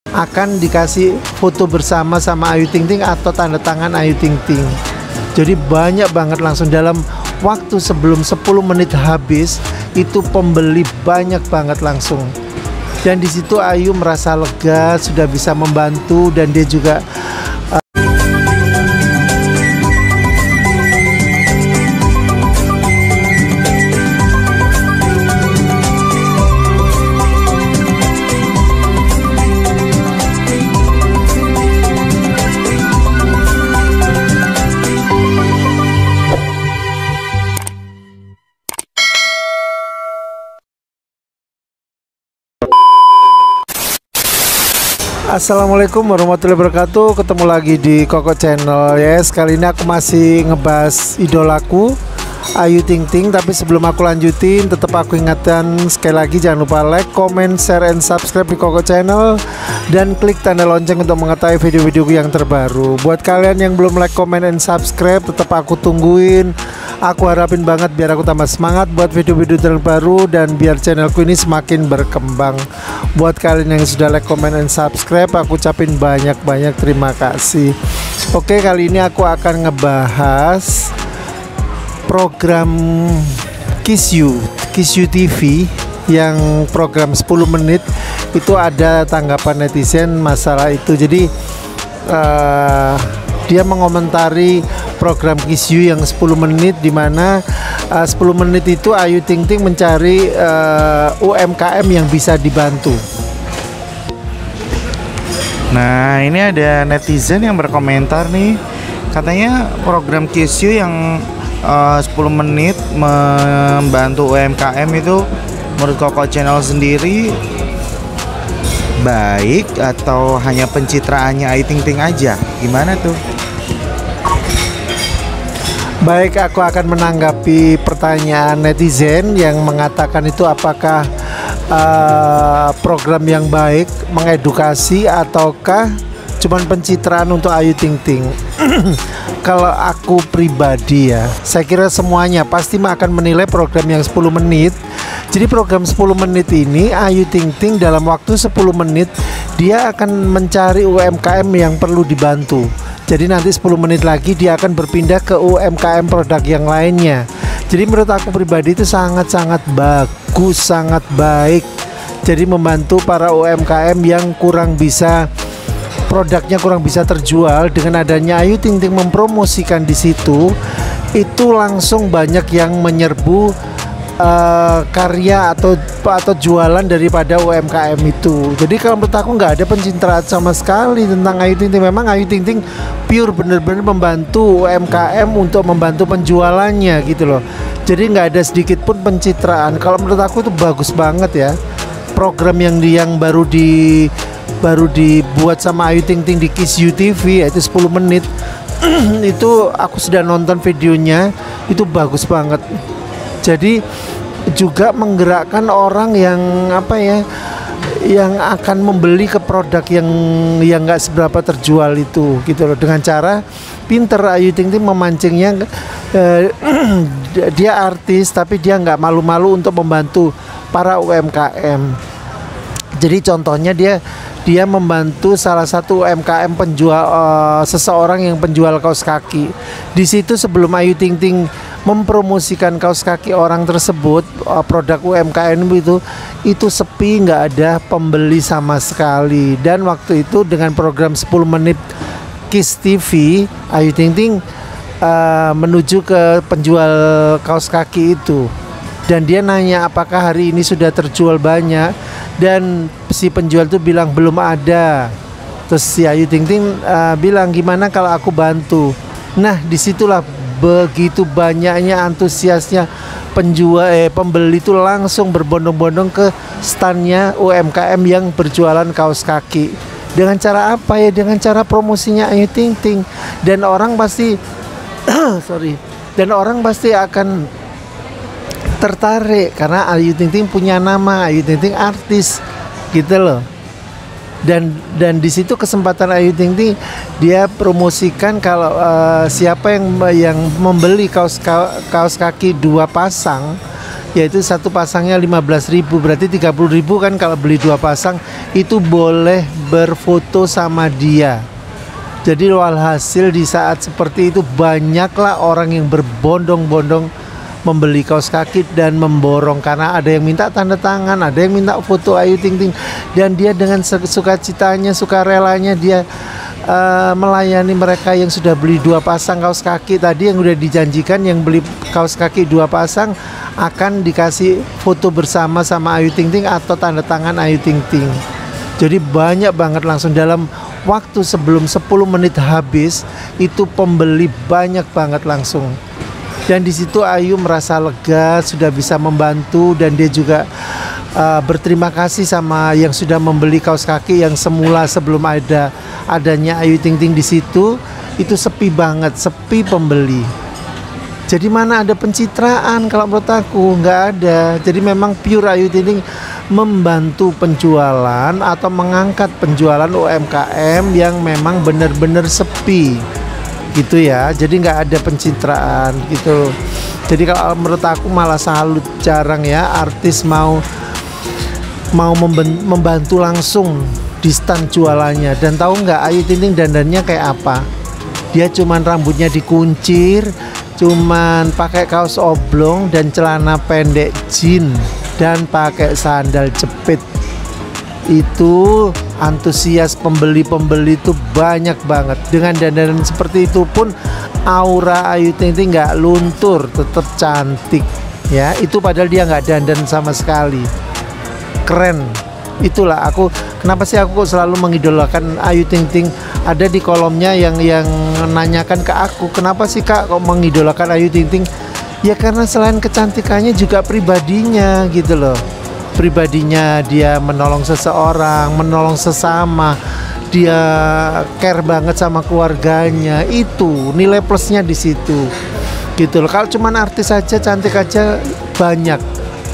akan dikasih foto bersama sama Ayu Ting Ting atau tanda tangan Ayu Ting Ting. Jadi banyak banget langsung dalam waktu sebelum 10 menit habis itu pembeli banyak banget langsung. Dan di situ Ayu merasa lega, sudah bisa membantu, dan dia juga Assalamualaikum warahmatullahi wabarakatuh. Ketemu lagi di Koko Channel ya. Kali ini aku masih ngebahas idolaku Ayu Ting Ting. Tapi sebelum aku lanjutin, tetap aku ingatkan sekali lagi, jangan lupa like, comment, share, and subscribe di Koko Channel, dan klik tanda lonceng untuk mengetahui video-videoku yang terbaru. Buat kalian yang belum like, comment, and subscribe, tetap aku tungguin. Aku harapin banget biar aku tambah semangat buat video-video terbaru dan biar channelku ini semakin berkembang. Buat kalian yang sudah like, comment, and subscribe, aku ucapin banyak-banyak terima kasih. Oke, kali ini aku akan ngebahas program Kiss You TV yang program 10 menit. Itu ada tanggapan netizen masalah itu. Jadi dia mengomentari program Kiss You yang 10 menit, dimana 10 menit itu Ayu Ting Ting mencari UMKM yang bisa dibantu. Nah, ini ada netizen yang berkomentar nih, katanya program Kiss You yang 10 menit membantu UMKM itu menurut Koko Channel sendiri baik atau hanya pencitraannya Ayu Ting Ting aja? Gimana tuh? Baik, aku akan menanggapi pertanyaan netizen yang mengatakan itu apakah program yang baik, mengedukasi, ataukah cuman pencitraan untuk Ayu Ting Ting. Kalau aku pribadi ya, saya kira semuanya pasti akan menilai program yang 10 menit. Jadi program 10 menit ini Ayu Ting Ting dalam waktu 10 menit dia akan mencari UMKM yang perlu dibantu. Jadi nanti 10 menit lagi dia akan berpindah ke UMKM produk yang lainnya. Jadi menurut aku pribadi itu sangat-sangat bagus, sangat baik. Jadi membantu para UMKM yang kurang bisa, produknya kurang bisa terjual. Dengan adanya Ayu Ting Ting mempromosikan di situ, itu langsung banyak yang menyerbu karya atau jualan daripada UMKM itu. Jadi kalau menurut aku nggak ada pencitraan sama sekali tentang Ayu Ting Ting. Memang Ayu Ting Ting pure bener-bener membantu UMKM untuk membantu penjualannya gitu loh. Jadi nggak ada sedikit pun pencitraan. Kalau menurut aku itu bagus banget ya. Program yang baru dibuat sama Ayu Ting Ting di Kiss You TV, yaitu 10 menit. Itu aku sudah nonton videonya, itu bagus banget. Jadi juga menggerakkan orang yang yang akan membeli ke produk yang nggak seberapa terjual itu gitu loh. Dengan cara pinter Ayu Ting Ting memancingnya. Dia artis tapi dia nggak malu-malu untuk membantu para UMKM. Jadi contohnya dia membantu salah satu UMKM penjual, seseorang yang penjual kaos kaki. Di situ sebelum Ayu Ting Ting mempromosikan kaos kaki orang tersebut, produk UMKM itu sepi, nggak ada pembeli sama sekali. Dan waktu itu dengan program 10 menit Kiss TV, Ayu Ting Ting menuju ke penjual kaos kaki itu, dan dia nanya apakah hari ini sudah terjual banyak, dan si penjual itu bilang belum ada. Terus si Ayu Ting Ting bilang gimana kalau aku bantu. Nah disitulah begitu banyaknya antusiasnya pembeli itu langsung berbondong-bondong ke standnya UMKM yang berjualan kaos kaki. Dengan cara apa ya? Dengan cara promosinya Ayu Ting Ting. Dan orang pasti orang pasti akan tertarik karena Ayu Ting Ting punya nama, Ayu Ting Ting artis gitu loh. Dan di situ kesempatan Ayu Ting Ting dia promosikan kalau siapa yang membeli kaos kaki 2 pasang yaitu satu pasangnya 15.000, berarti 30.000 kan kalau beli 2 pasang itu boleh berfoto sama dia. Jadi walhasil di saat seperti itu banyaklah orang yang berbondong-bondong membeli kaos kaki dan memborong, karena ada yang minta tanda tangan, ada yang minta foto Ayu Ting Ting, dan dia dengan sukacitanya, sukarelanya dia melayani mereka yang sudah beli 2 pasang kaos kaki tadi, yang sudah dijanjikan yang beli kaos kaki 2 pasang akan dikasih foto bersama sama Ayu Ting Ting atau tanda tangan Ayu Ting Ting. Jadi banyak banget, langsung dalam waktu sebelum 10 menit habis itu pembeli banyak banget langsung. Dan di situ Ayu merasa lega, sudah bisa membantu, dan dia juga berterima kasih sama yang sudah membeli kaos kaki yang semula sebelum adanya Ayu Ting Ting di situ itu sepi banget, sepi pembeli. Jadi mana ada pencitraan, kalau menurut aku nggak ada. Jadi memang pure Ayu Ting Ting membantu penjualan atau mengangkat penjualan UMKM yang memang benar-benar sepi gitu ya. Jadi nggak ada pencitraan gitu. Jadi kalau menurut aku malah salut, jarang ya artis mau membantu langsung di stand jualannya. Dan tahu nggak Ayu Ting Ting dandannya kayak apa? Dia cuman rambutnya dikuncir, cuman pakai kaos oblong dan celana pendek jean dan pakai sandal jepit. Itu antusias pembeli-pembeli itu banyak banget. Dengan dandanan seperti itu pun aura Ayu Ting Ting nggak luntur, tetap cantik ya. Itu padahal dia nggak dandan sama sekali. Keren. Itulah aku, kenapa sih aku selalu mengidolakan Ayu Ting Ting. Ada di kolomnya yang nanyakan ke aku, kenapa sih Kak kok mengidolakan Ayu Ting Ting? Ya karena selain kecantikannya juga pribadinya gitu loh. Pribadinya dia menolong seseorang, menolong sesama, dia care banget sama keluarganya. Itu nilai plusnya di situ gitu loh. Kalau cuman artis aja, cantik aja, banyak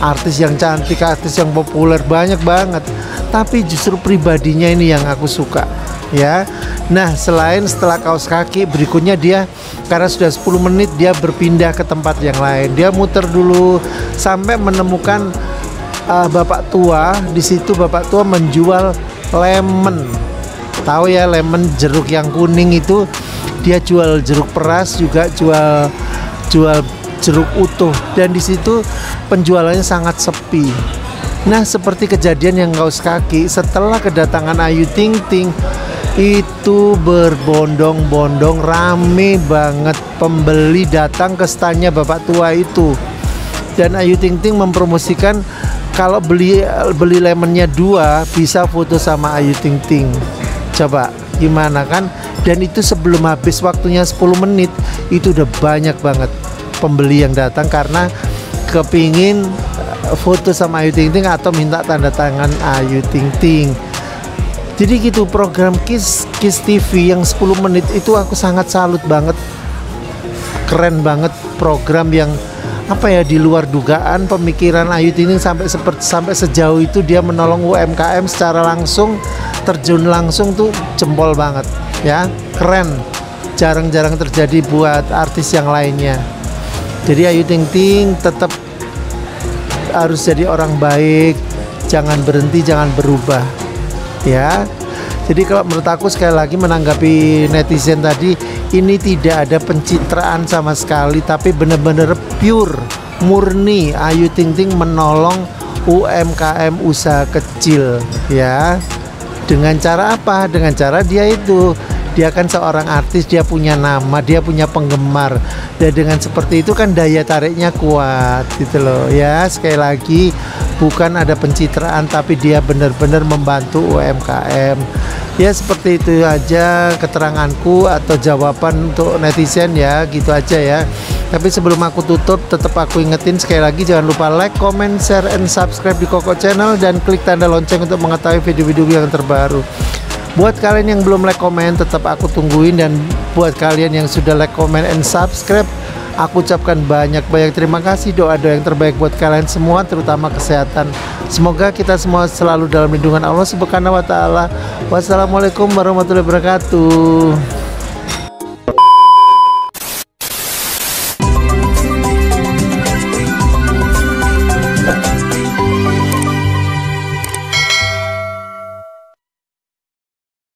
artis yang cantik, artis yang populer banyak banget, tapi justru pribadinya ini yang aku suka ya. Nah selain setelah kaos kaki, berikutnya dia karena sudah 10 menit dia berpindah ke tempat yang lain. Dia muter dulu sampai menemukan bapak tua. Di situ bapak tua menjual lemon. Tahu ya lemon, jeruk yang kuning itu. Dia jual jeruk peras, juga jual jeruk utuh, dan di situ penjualannya sangat sepi. Nah seperti kejadian yang kaos kaki, setelah kedatangan Ayu Ting Ting itu berbondong-bondong, rame banget pembeli datang ke standnya bapak tua itu. Dan Ayu Ting Ting mempromosikan kalau beli lemonnya 2 bisa foto sama Ayu Ting Ting. Coba gimana kan? Dan itu sebelum habis waktunya 10 menit itu udah banyak banget pembeli yang datang karena kepingin foto sama Ayu Ting Ting atau minta tanda tangan Ayu Ting Ting. Jadi gitu program Kiss TV yang 10 menit itu aku sangat salut banget. Keren banget program yang apa ya, di luar dugaan pemikiran Ayu Ting Ting sampai sejauh itu dia menolong UMKM secara langsung, terjun langsung tuh jempol banget ya. Keren. Jarang-jarang terjadi buat artis yang lainnya. Jadi Ayu Ting Ting tetap harus jadi orang baik, jangan berhenti, jangan berubah ya. Jadi kalau menurut aku sekali lagi menanggapi netizen tadi, ini tidak ada pencitraan sama sekali, tapi benar-benar pure, murni Ayu Ting Ting menolong UMKM usaha kecil ya. Dengan cara apa? Dengan cara dia kan seorang artis, dia punya nama, dia punya penggemar, dan dengan seperti itu kan daya tariknya kuat gitu loh ya. Sekali lagi bukan ada pencitraan, tapi dia benar-benar membantu UMKM ya. Seperti itu aja keteranganku atau jawaban untuk netizen ya, gitu aja ya. Tapi sebelum aku tutup, tetap aku ingetin sekali lagi, jangan lupa like, comment, share, and subscribe di Koko Channel, dan klik tanda lonceng untuk mengetahui video-video yang terbaru. Buat kalian yang belum like, comment, tetap aku tungguin. Dan buat kalian yang sudah like, comment, and subscribe, aku ucapkan banyak-banyak terima kasih. Doa-doa yang terbaik buat kalian semua, terutama kesehatan. Semoga kita semua selalu dalam lindungan Allah Subhanahu wa Ta'ala. Wassalamualaikum warahmatullahi wabarakatuh.